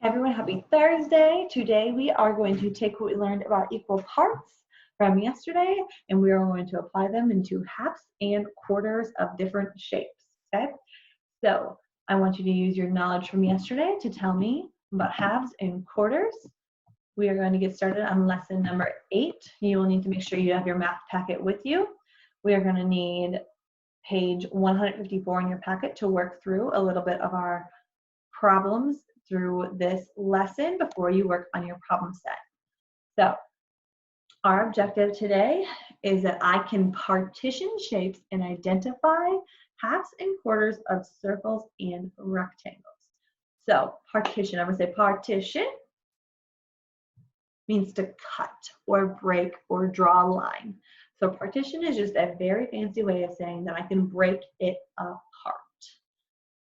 Everyone, happy Thursday. Today we are going to take what we learned about equal parts from yesterday and we are going to apply them into halves and quarters of different shapes, okay? So I want you to use your knowledge from yesterday to tell me about halves and quarters. We are going to get started on lesson number 8. You will need to make sure you have your math packet with you. We are going to need page 154 in your packet to work through a little bit of our problems through this lesson before you work on your problem set. So our objective today is that I can partition shapes and identify halves and quarters of circles and rectangles. So partition, I'm going to say partition means to cut or break or draw a line. So partition is just a very fancy way of saying that I can break it apart.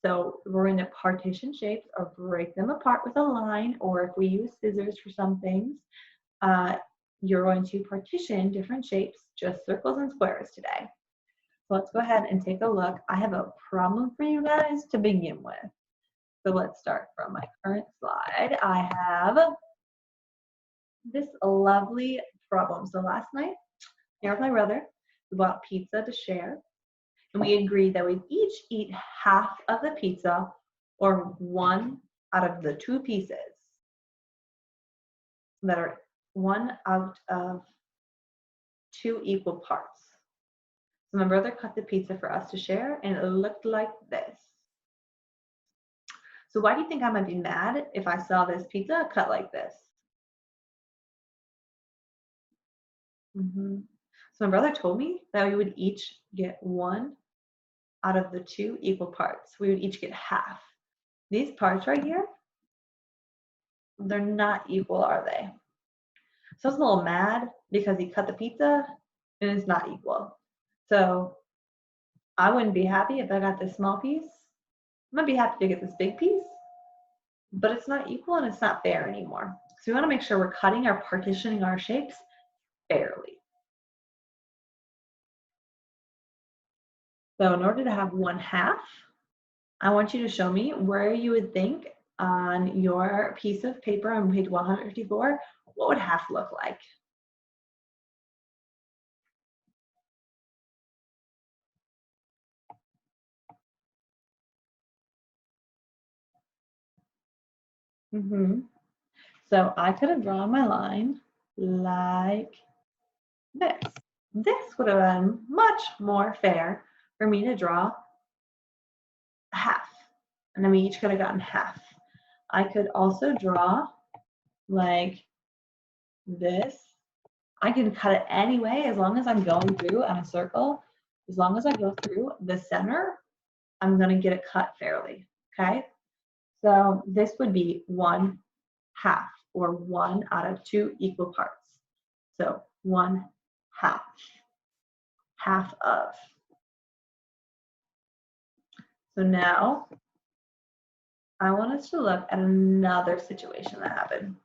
So we're going to partition shapes or break them apart with a line, or if we use scissors for some things, you're going to partition different shapes, just circles and squares today. So let's go ahead and take a look. I have a problem for you guys to begin with. So let's start from my current slide. I have this lovely problem. So last night, here with my brother, we bought pizza to share. And we agreed that we'd each eat half of the pizza or one out of the 2 pieces that are 1 out of 2 equal parts. So my brother cut the pizza for us to share and it looked like this. So why do you think I might be mad if I saw this pizza cut like this? So my brother told me that we would each get 1 out of the 2 equal parts. We would each get half. These parts right here, they're not equal, are they? So I was a little mad because he cut the pizza and it's not equal. So I wouldn't be happy if I got this small piece. I might be happy to get this big piece, but it's not equal and it's not fair anymore. So we want to make sure we're cutting or partitioning our shapes fairly. So in order to have 1/2, I want you to show me where you would think on your piece of paper on page 154, what would half look like? So I could have drawn my line like this. This would have been much more fair for me to draw a half. And then we each could have gotten half. I could also draw like this. I can cut it any way as long as I'm going through on a circle. As long as I go through the center, I'm going to get it cut fairly. Okay? So this would be 1/2 or 1 out of 2 equal parts. So 1/2, half of. So now I want us to look at another situation that happened.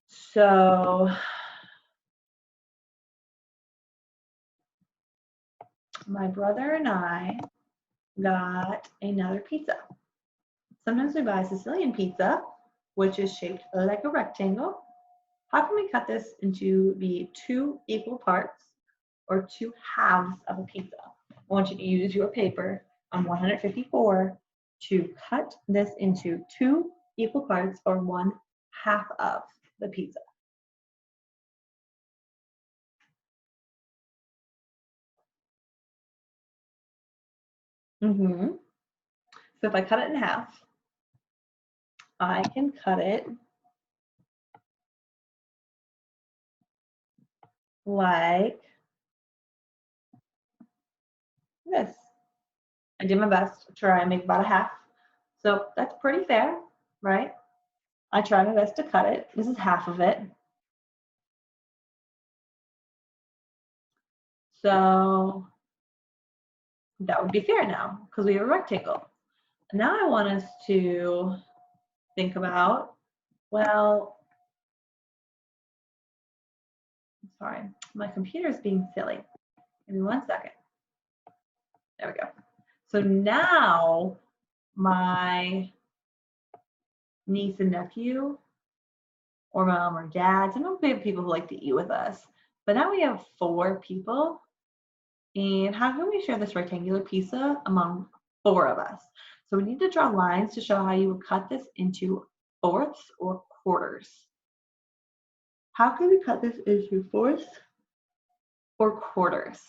So my brother and I got another pizza. Sometimes we buy Sicilian pizza, which is shaped like a rectangle. How can we cut this into the 2 equal parts or 2 halves of a pizza? I want you to use your paper on 154 to cut this into 2 equal parts or 1/2 of the pizza. So if I cut it in half, I can cut it like this. I did my best to try and make about a half. So that's pretty fair, right? I tried my best to cut it. This is half of it. So that would be fair now because we have a rectangle. Now I want us to think about, well, sorry, my computer is being silly. Give me 1 second. There we go. So now my niece and nephew, or mom or dad. Sometimes we have people who like to eat with us. But now we have 4 people. And how can we share this rectangular pizza among 4 of us? So we need to draw lines to show how you would cut this into fourths or quarters. How can we cut this into fourths or quarters?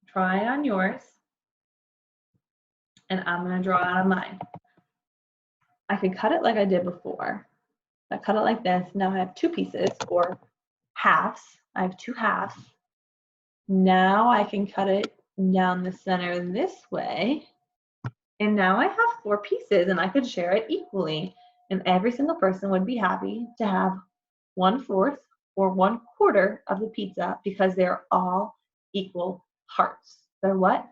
Try on yours, and I'm going to draw out on mine. I can cut it like I did before. I cut it like this. Now I have 2 pieces, or halves. I have 2 halves. Now I can cut it down the center this way. And now I have 4 pieces, and I could share it equally. And every single person would be happy to have 1/4 or 1/4 of the pizza because they're all equal parts. They're what?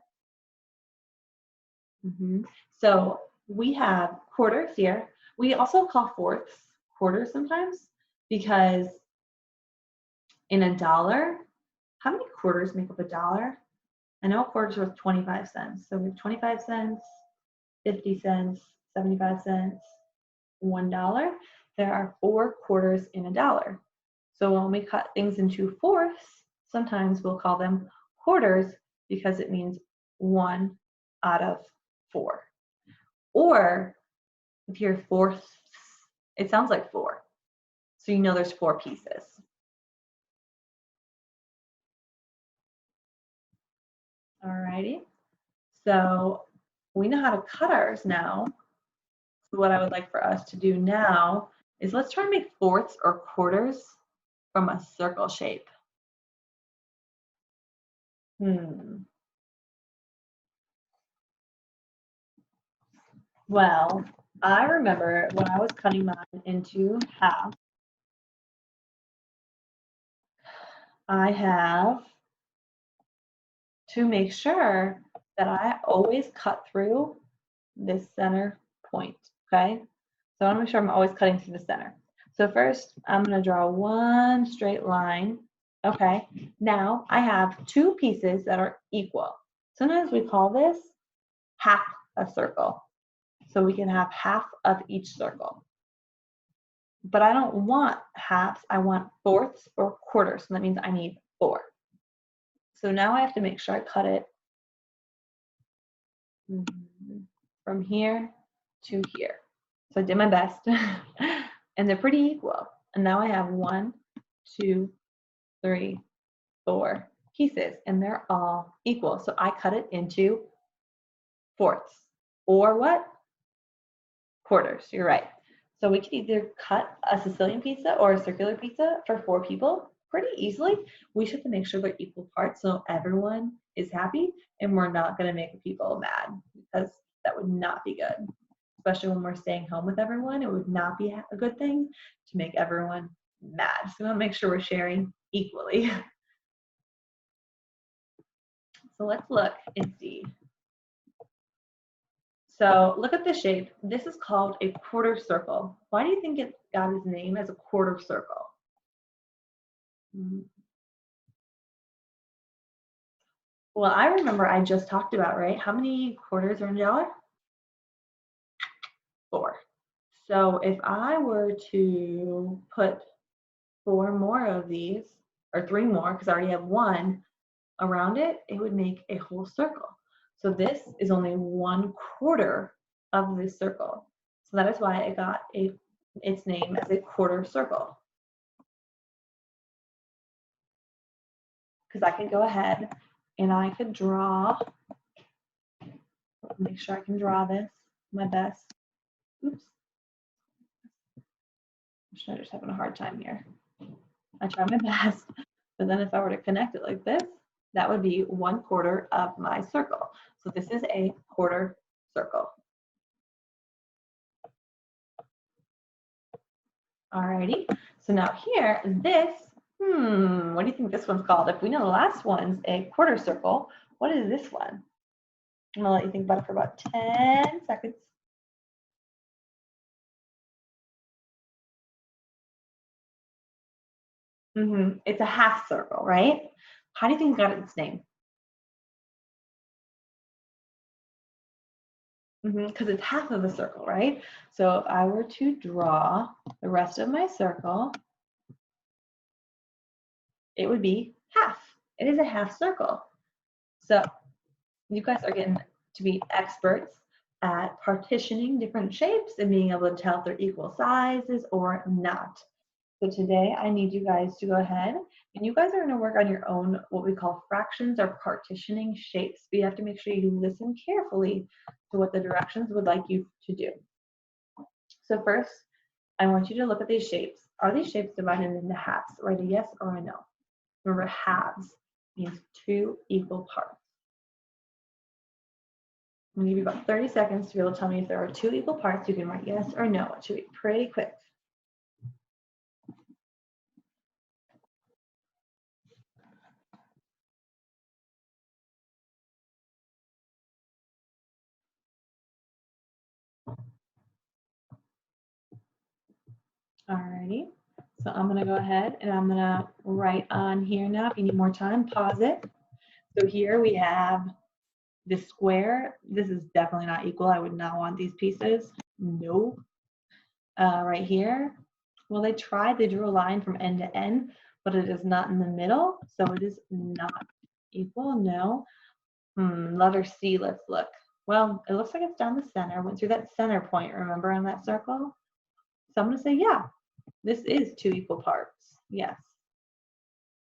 So we have quarters here. We also call fourths quarters sometimes because in a dollar, how many quarters make up a dollar? I know a quarter is worth 25 cents. So we have 25 cents, 50 cents, 75 cents, $1. There are 4 quarters in a dollar. So when we cut things into fourths, sometimes we'll call them quarters because it means 1 out of 4. Or if you're fourths, it sounds like 4. So you know there's 4 pieces. Alrighty. So we know how to cut ours now. So what I would like for us to do now is let's try and make fourths or quarters from a circle shape. Well, I remember when I was cutting mine into half, I have to make sure that I always cut through this center point, okay? So I want to make sure I'm always cutting through the center. So first, I'm going to draw one straight line. Okay, now I have 2 pieces that are equal. Sometimes we call this half a circle. So we can have half of each circle. But I don't want halves, I want fourths or quarters. So that means I need 4. So now I have to make sure I cut it from here to here. So I did my best. And they're pretty equal. And now I have 1, 2, 3, 4 pieces, and they're all equal. So I cut it into fourths, or what? Quarters, you're right. So we can either cut a Sicilian pizza or a circular pizza for 4 people pretty easily. We just have to make sure they're equal parts so everyone is happy, and we're not going to make people mad because that would not be good. Especially when we're staying home with everyone, it would not be a good thing to make everyone mad. So we want to make sure we're sharing equally. So let's look and see. So look at the shape. This is called a quarter circle. Why do you think it got its name as a quarter circle? Well, I remember I just talked about, right? How many quarters are in a dollar? 4. So if I were to put 4 more of these, or 3 more, because I already have 1 around it, it would make a whole circle. So this is only 1/4 of this circle. So that is why it got its name as a quarter circle. Because I could go ahead and I could draw, make sure I can draw this my best. Oops. I'm just having a hard time here. I try my best, but then if I were to connect it like this, that would be 1/4 of my circle. So this is a quarter circle. Alrighty, so now here, this, what do you think this one's called? If we know the last one's a quarter circle, what is this one? I'm gonna let you think about it for about 10 seconds. It's a half circle, right? How do you think it got its name? Because it's half of a circle, right? So if I were to draw the rest of my circle, it would be half. It is a half circle. So you guys are getting to be experts at partitioning different shapes and being able to tell if they're equal sizes or not. So today I need you guys to go ahead and you guys are going to work on your own what we call fractions or partitioning shapes. But you have to make sure you listen carefully to what the directions would like you to do. So first, I want you to look at these shapes. Are these shapes divided into halves? Write a yes or a no. Remember, halves means 2 equal parts. I'm going to give you about 30 seconds to be able to tell me if there are 2 equal parts. You can write yes or no. It should be pretty quick. Alrighty. So I'm going to go ahead and I'm going to write on here now. If you need more time, pause it. So here we have the square. This is definitely not equal. I would not want these pieces. No. Right here, well, they tried. They drew a line from end to end, but it is not in the middle. So it is not equal. No. Letter C, let's look. Well, it looks like it's down the center. Went through that center point, remember, on that circle? So I'm going to say, yeah, this is 2 equal parts. Yes.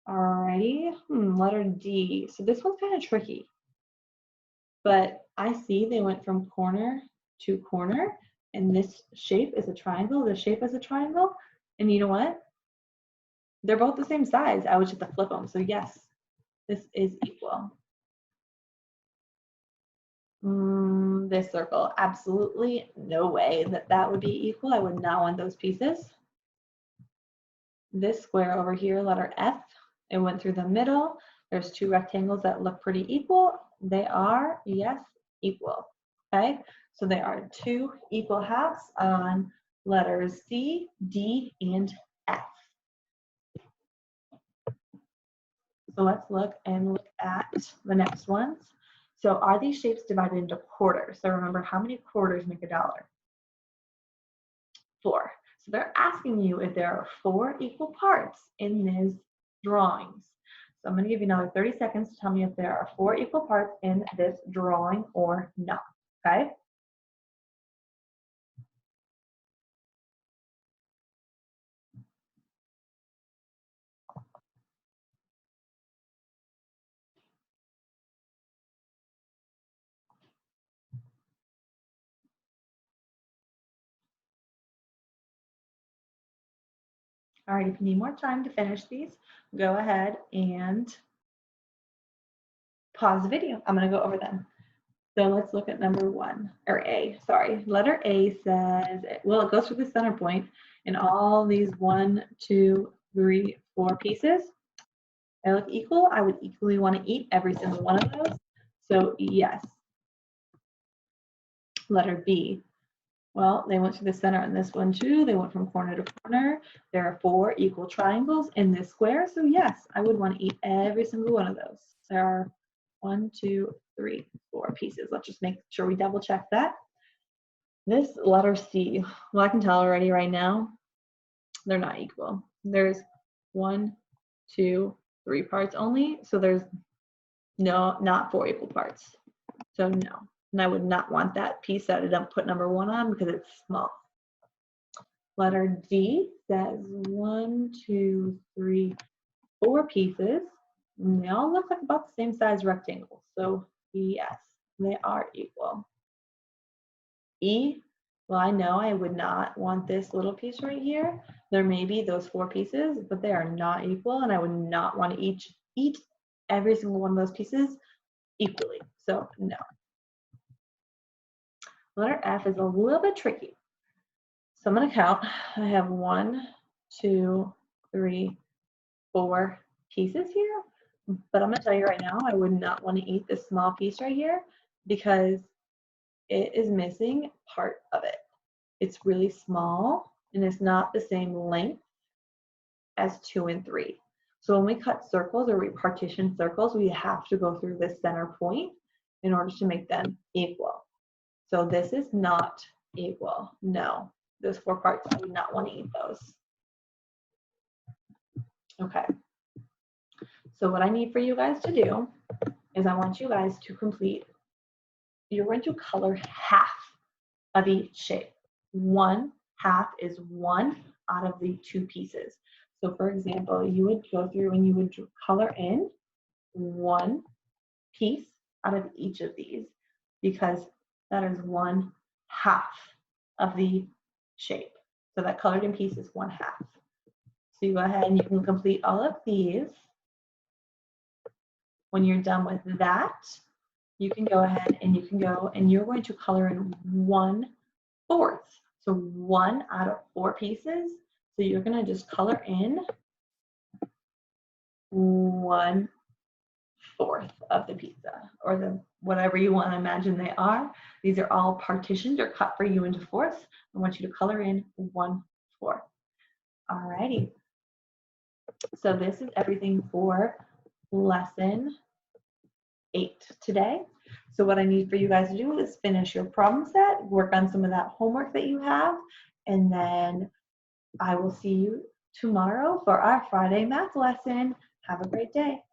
Alrighty. Letter D. So this one's kind of tricky. But I see they went from corner to corner, and this shape is a triangle. This shape is a triangle. And you know what? They're both the same size. I would just have to flip them. So yes, this is equal. This circle, absolutely no way that that would be equal. I would not want those pieces. This square over here, letter F, it went through the middle. There's 2 rectangles that look pretty equal. They are, yes, equal. Okay, so they are 2 equal halves on letters C, D, and F. So let's look at the next ones. So are these shapes divided into quarters? So remember, how many quarters make a dollar? 4. So they're asking you if there are 4 equal parts in these drawings. So I'm going to give you another 30 seconds to tell me if there are 4 equal parts in this drawing or not. Okay? All right, if you need more time to finish these, go ahead and pause the video. I'm going to go over them. So let's look at number 1, or A, sorry. Letter A says, well, it goes through the center point, and all these 1, 2, 3, 4 pieces, they look equal. I would equally want to eat every single one of those. So yes. Letter B, well, they went through the center on this one too. They went from corner to corner. There are 4 equal triangles in this square. So yes, I would want to eat every single one of those. There are 1, 2, 3, 4 pieces. Let's just make sure we double check that. This letter C, well, I can tell already right now, they're not equal. There's 1, 2, 3 parts only. So there's not 4 equal parts. So no. And I would not want that piece that I didn't put number 1 on because it's small. Letter D says 1, 2, 3, 4 pieces. And they all look like about the same size rectangles. So yes, they are equal. E, well, I know I would not want this little piece right here. There may be those 4 pieces, but they are not equal, and I would not want to eat every single one of those pieces equally. So no. Letter F is a little bit tricky. So I'm going to count. I have 1, 2, 3, 4 pieces here. But I'm going to tell you right now, I would not want to eat this small piece right here because it is missing part of it. It's really small and it's not the same length as 2 and 3. So when we cut circles or we partition circles, we have to go through this center point in order to make them equal. So this is not equal. No, those 4 parts, I would not want to eat those. Okay. So what I need for you guys to do is I want you guys to complete, you're going to color half of each shape. 1/2 is 1 out of the 2 pieces. So for example, you would go through and you would color in 1 piece out of each of these, because that is 1/2 of the shape. So that colored in piece is 1/2. So you go ahead and you can complete all of these. When you're done with that, you can go ahead and you can go and you're going to color in 1/4. So 1 out of 4 pieces. So you're going to just color in 1/4 of the pizza, or the whatever you want to imagine they are. These are all partitioned or cut for you into fourths. I want you to color in 1/4. Alrighty. So this is everything for lesson 8 today. So what I need for you guys to do is finish your problem set, work on some of that homework that you have, and then I will see you tomorrow for our Friday math lesson. Have a great day.